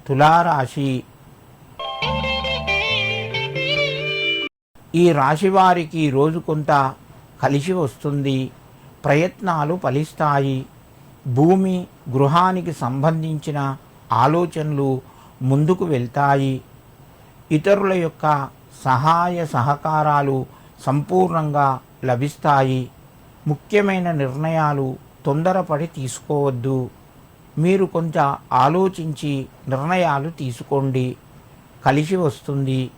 తులారాశి. ఈ రాశి వారికి రోజు కొంత కలిసి వస్తుంది. ప్రయత్నాలు ఫలిస్తాయి. భూమి, గృహానికి సంబంధించిన ఆలోచనలు ముందుకు వెళ్తాయి. ఇతరుల యొక్క సహాయ సహకారాలు సంపూర్ణంగా లభిస్తాయి. ముఖ్యమైన నిర్ణయాలు తొందరపడి తీసుకోవద్దు. మీరు కొంత ఆలోచించి నిర్ణయాలు తీసుకోండి. కలిసి వస్తుంది.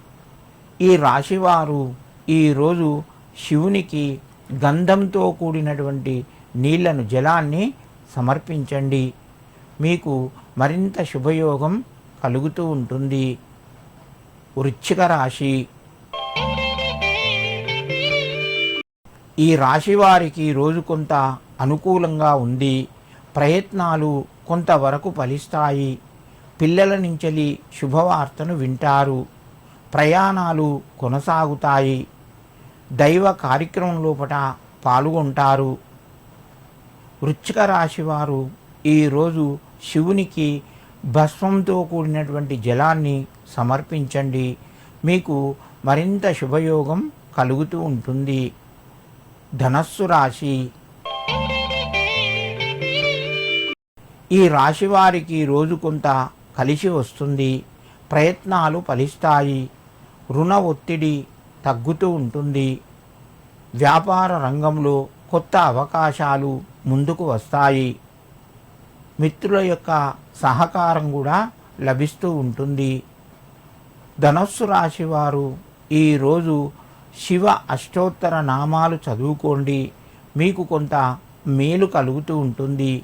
ఈ రాశివారు ఈరోజు శివునికి గంధంతో కూడినటువంటి నీళ్లను, జలాన్ని సమర్పించండి. మీకు మరింత శుభయోగం కలుగుతూ ఉంటుంది. వృశ్చిక రాశి. ఈ రాశి వారికి రోజు కొంత అనుకూలంగా ఉంది. ప్రయత్నాలు కొంతవరకు ఫలిస్తాయి. పిల్లల నుంచి శుభవార్తను వింటారు. ప్రయాణాలు కొనసాగుతాయి. దైవ కార్యక్రమం లోపల పాల్గొంటారు. వృశ్చిక రాశి వారు ఈరోజు శివునికి భస్మంతో కూడినటువంటి జలాన్ని సమర్పించండి. మీకు మరింత శుభయోగం కలుగుతూ ఉంటుంది. ధనస్సు రాశి. ఈ రాశి వారికి రోజు కొంత కలిసి వస్తుంది. ప్రయత్నాలు ఫలిస్తాయి. రుణ ఒత్తిడి తగ్గుతూ ఉంటుంది. వ్యాపార రంగంలో కొత్త అవకాశాలు ముందుకు వస్తాయి. మిత్రుల యొక్క సహకారం కూడా లభిస్తూ ఉంటుంది. ధనస్సు రాశి వారు ఈరోజు శివ అష్టోత్తర నామాలు చదువుకోండి. మీకు కొంత మేలు కలుగుతూ ఉంటుంది.